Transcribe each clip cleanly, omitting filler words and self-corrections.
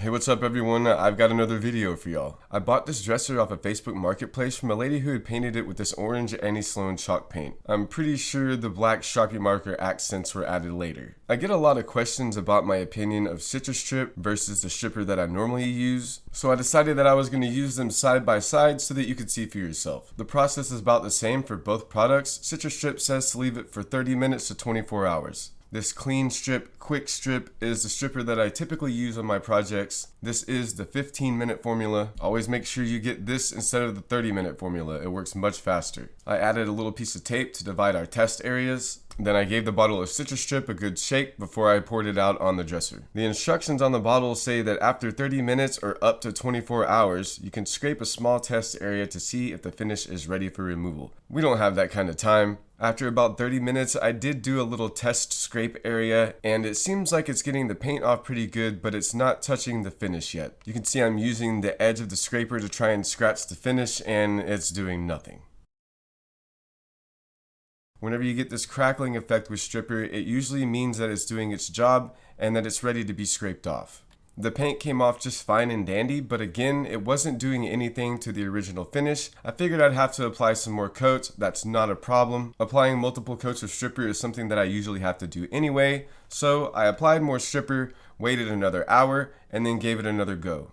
Hey, what's up everyone? I've got another video for y'all. I bought this dresser off a Facebook marketplace from a lady who had painted it with this orange Annie Sloan chalk paint. I'm pretty sure the black Sharpie marker accents were added later. I get a lot of questions about my opinion of Citristrip versus the stripper that I normally use, so I decided that I was going to use them side by side so that you could see for yourself. The process is about the same for both products. Citristrip says to leave it for 30 minutes to 24 hours. This KwikStrip is the stripper that I typically use on my projects. This is the 15-minute formula. Always make sure you get this instead of the 30-minute formula. It works much faster. I added a little piece of tape to divide our test areas. Then I gave the bottle of Citristrip a good shake before I poured it out on the dresser. The instructions on the bottle say that after 30 minutes or up to 24 hours, you can scrape a small test area to see if the finish is ready for removal. We don't have that kind of time. After about 30 minutes, I did do a little test scrape area, and it seems like it's getting the paint off pretty good, but it's not touching the finish yet. You can see I'm using the edge of the scraper to try and scratch the finish, and it's doing nothing. Whenever you get this crackling effect with stripper, it usually means that it's doing its job and that it's ready to be scraped off. The paint came off just fine and dandy, but again, it wasn't doing anything to the original finish. I figured I'd have to apply some more coats. That's not a problem. Applying multiple coats of stripper is something that I usually have to do anyway, so I applied more stripper, waited another hour, and then gave it another go.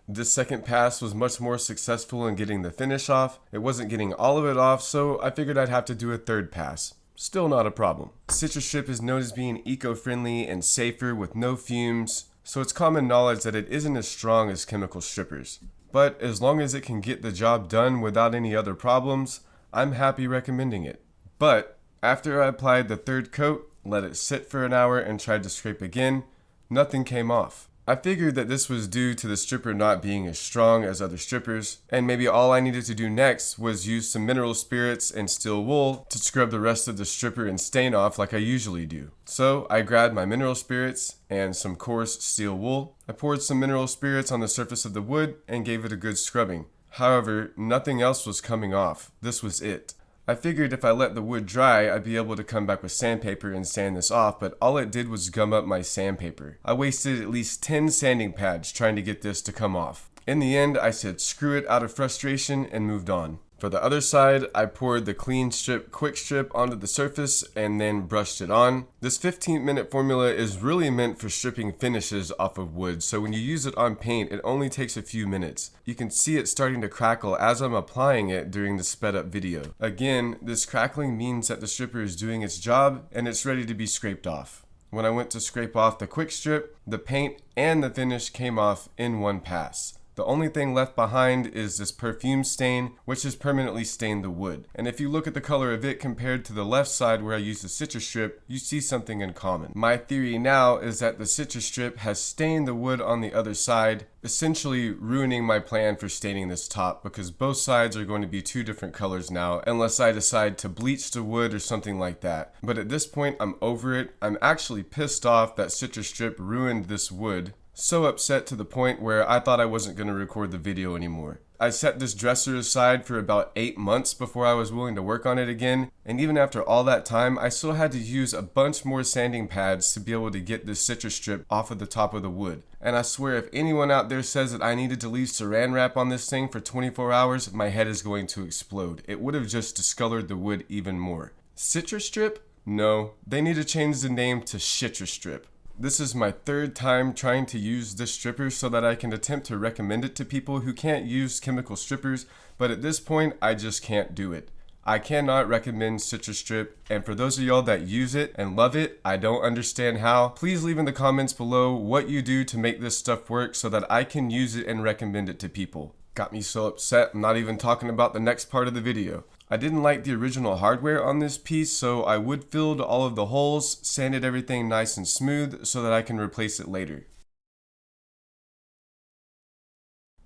This second pass was much more successful in getting the finish off. It wasn't getting all of it off, so I figured I'd have to do a third pass. Still not a problem. Citristrip is known as being eco-friendly and safer with no fumes, so it's common knowledge that it isn't as strong as chemical strippers. But as long as it can get the job done without any other problems, I'm happy recommending it. But after I applied the third coat, let it sit for an hour and tried to scrape again, nothing came off. I figured that this was due to the stripper not being as strong as other strippers, and maybe all I needed to do next was use some mineral spirits and steel wool to scrub the rest of the stripper and stain off like I usually do. So I grabbed my mineral spirits and some coarse steel wool. I poured some mineral spirits on the surface of the wood and gave it a good scrubbing. However, nothing else was coming off. This was it. I figured if I let the wood dry, I'd be able to come back with sandpaper and sand this off, but all it did was gum up my sandpaper. I wasted at least 10 sanding pads trying to get this to come off. In the end, I said screw it out of frustration and moved on. For the other side, I poured the KwikStrip onto the surface and then brushed it on. This 15-minute formula is really meant for stripping finishes off of wood, so when you use it on paint, it only takes a few minutes. You can see it starting to crackle as I'm applying it during the sped up video. Again, this crackling means that the stripper is doing its job and it's ready to be scraped off. When I went to scrape off the KwikStrip, the paint and the finish came off in one pass. The only thing left behind is this perfume stain, which has permanently stained the wood. And if you look at the color of it compared to the left side where I used the Citristrip, you see something in common. My theory now is that the Citristrip has stained the wood on the other side, essentially ruining my plan for staining this top because both sides are going to be two different colors now unless I decide to bleach the wood or something like that. But at this point, I'm over it. I'm actually pissed off that Citristrip ruined this wood. So upset to the point where I thought I wasn't going to record the video anymore. I set this dresser aside for about 8 months before I was willing to work on it again, and even after all that time, I still had to use a bunch more sanding pads to be able to get this Citristrip off of the top of the wood. And I swear if anyone out there says that I needed to leave saran wrap on this thing for 24 hours, my head is going to explode. It would have just discolored the wood even more. Citristrip? No, they need to change the name to Citristrip. This is my third time trying to use this stripper so that I can attempt to recommend it to people who can't use chemical strippers, but at this point, I just can't do it. I cannot recommend Citristrip, and for those of y'all that use it and love it, I don't understand how. Please leave in the comments below what you do to make this stuff work so that I can use it and recommend it to people. Got me so upset, I'm not even talking about the next part of the video. I didn't like the original hardware on this piece, so I wood filled all of the holes, sanded everything nice and smooth so that I can replace it later.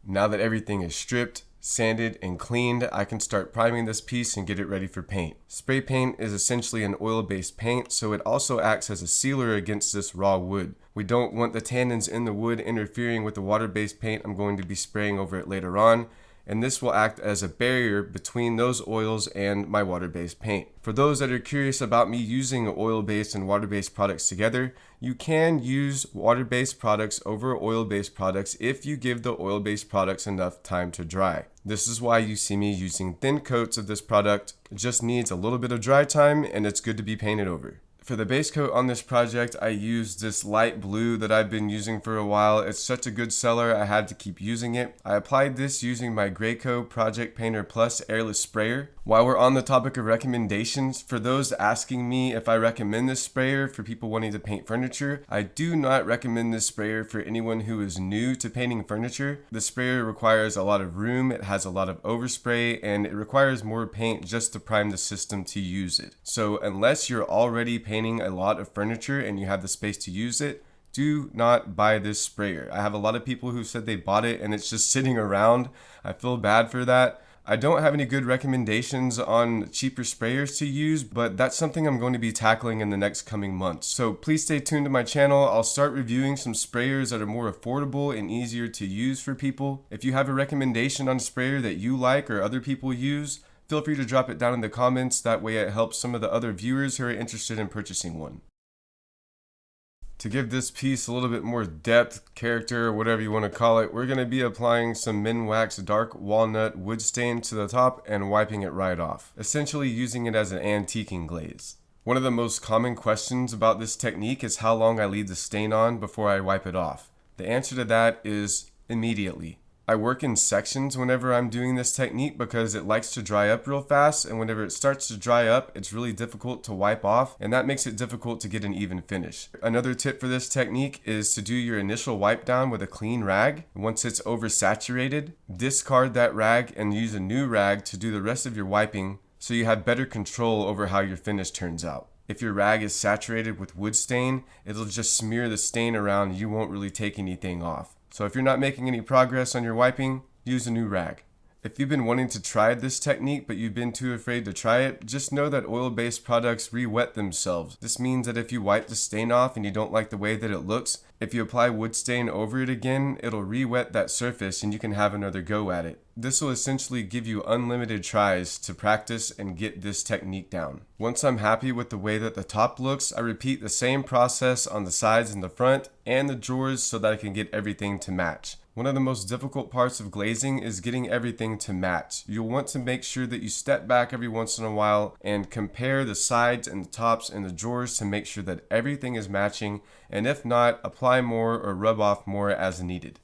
Now that everything is stripped, sanded, and cleaned, I can start priming this piece and get it ready for paint. Spray paint is essentially an oil-based paint, so it also acts as a sealer against this raw wood. We don't want the tannins in the wood interfering with the water-based paint I'm going to be spraying over it later on, and this will act as a barrier between those oils and my water-based paint. For those that are curious about me using oil-based and water-based products together, You can use water-based products over oil-based products if you give the oil-based products enough time to dry. This is why you see me using thin coats of this product. It just needs a little bit of dry time and it's good to be painted over. For the base coat on this project, I used this light blue that I've been using for a while. It's such a good seller, I had to keep using it. I applied this using my Graco Project Painter Plus airless sprayer. While we're on the topic of recommendations, for those asking me if I recommend this sprayer for people wanting to paint furniture, I do not recommend this sprayer for anyone who is new to painting furniture. The sprayer requires a lot of room, it has a lot of overspray, and it requires more paint just to prime the system to use it. So unless you're already painting a lot of furniture and you have the space to use it, do not buy this sprayer. I have a lot of people who said they bought it and it's just sitting around. I feel bad for that. I don't have any good recommendations on cheaper sprayers to use, but that's something I'm going to be tackling in the next coming months. So please stay tuned to my channel. I'll start reviewing some sprayers that are more affordable and easier to use for people. If you have a recommendation on a sprayer that you like or other people use, feel free to drop it down in the comments. That way it helps some of the other viewers who are interested in purchasing one. To give this piece a little bit more depth, character, whatever you want to call it, we're going to be applying some Minwax Dark Walnut Wood Stain to the top and wiping it right off, essentially using it as an antiquing glaze. One of the most common questions about this technique is how long I leave the stain on before I wipe it off. The answer to that is immediately. I work in sections whenever I'm doing this technique because it likes to dry up real fast, and whenever it starts to dry up, it's really difficult to wipe off, and that makes it difficult to get an even finish. Another tip for this technique is to do your initial wipe down with a clean rag. Once it's oversaturated, discard that rag and use a new rag to do the rest of your wiping so you have better control over how your finish turns out. If your rag is saturated with wood stain, it'll just smear the stain around and you won't really take anything off. So if you're not making any progress on your wiping, use a new rag. If you've been wanting to try this technique but you've been too afraid to try it, just know that oil-based products re-wet themselves. This means that if you wipe the stain off and you don't like the way that it looks, if you apply wood stain over it again, it'll re-wet that surface and you can have another go at it. This will essentially give you unlimited tries to practice and get this technique down. Once I'm happy with the way that the top looks, I repeat the same process on the sides and the front and the drawers so that I can get everything to match. One of the most difficult parts of glazing is getting everything to match. You'll want to make sure that you step back every once in a while and compare the sides and the tops and the drawers to make sure that everything is matching, and if not, apply more or rub off more as needed.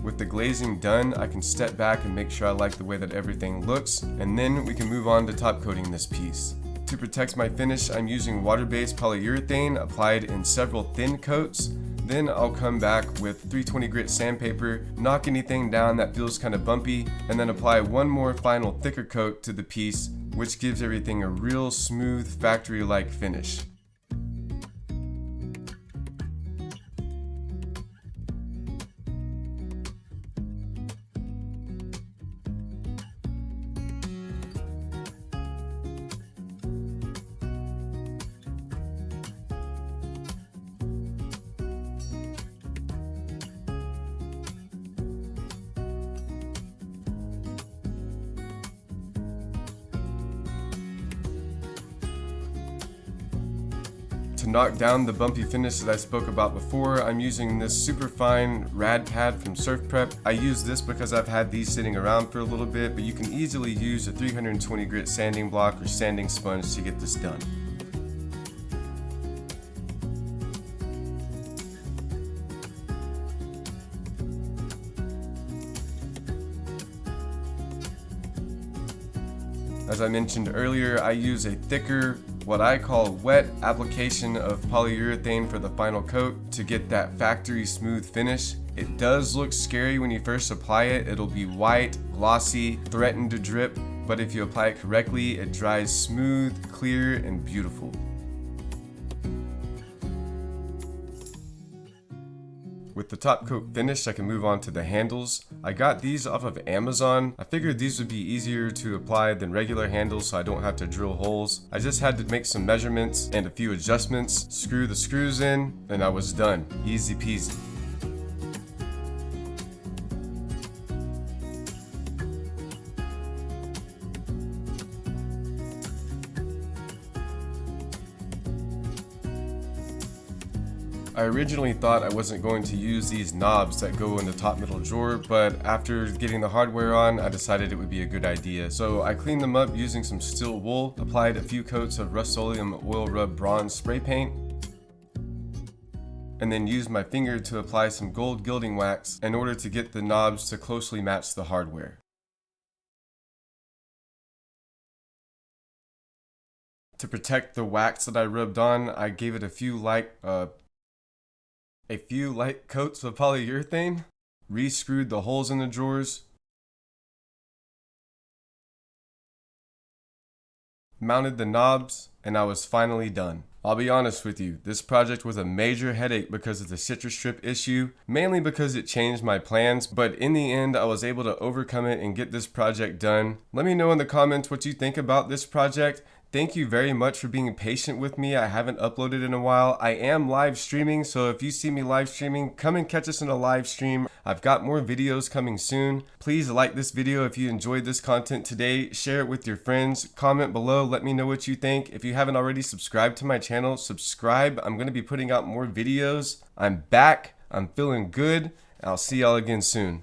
With the glazing done, I can step back and make sure I like the way that everything looks, and then we can move on to top coating this piece. To protect my finish, I'm using water-based polyurethane applied in several thin coats. Then I'll come back with 320 grit sandpaper, knock anything down that feels kind of bumpy, and then apply one more final thicker coat to the piece, which gives everything a real smooth factory-like finish. To knock down the bumpy finish that I spoke about before, I'm using this super fine rad pad from Surf Prep. I use this because I've had these sitting around for a little bit, but you can easily use a 320 grit sanding block or sanding sponge to get this done. As I mentioned earlier, I use a thicker what I call wet application of polyurethane for the final coat to get that factory smooth finish. It does look scary when you first apply it. It'll be white, glossy, threaten to drip, but if you apply it correctly, it dries smooth, clear, and beautiful. With the top coat finished, I can move on to the handles. I got these off of Amazon. I figured these would be easier to apply than regular handles so I don't have to drill holes. I just had to make some measurements and a few adjustments, screw the screws in, and I was done. Easy peasy. I originally thought I wasn't going to use these knobs that go in the top middle drawer, but after getting the hardware on, I decided it would be a good idea. So I cleaned them up using some steel wool, applied a few coats of Rust-Oleum oil rub bronze spray paint, and then used my finger to apply some gold gilding wax in order to get the knobs to closely match the hardware. To protect the wax that I rubbed on, I gave it a few light coats of polyurethane, re-screwed the holes in the drawers, mounted the knobs, and I was finally done. I'll be honest with you, this project was a major headache because of the Citristrip issue, mainly because it changed my plans, but in the end I was able to overcome it and get this project done. Let me know in the comments what you think about this project. Thank you very much for being patient with me. I haven't uploaded in a while. I am live streaming, so if you see me live streaming, come and catch us in a live stream. I've got more videos coming soon. Please like this video if you enjoyed this content today. Share it with your friends. Comment below. Let me know what you think. If you haven't already subscribed to my channel, subscribe. I'm going to be putting out more videos. I'm back. I'm feeling good. I'll see y'all again soon.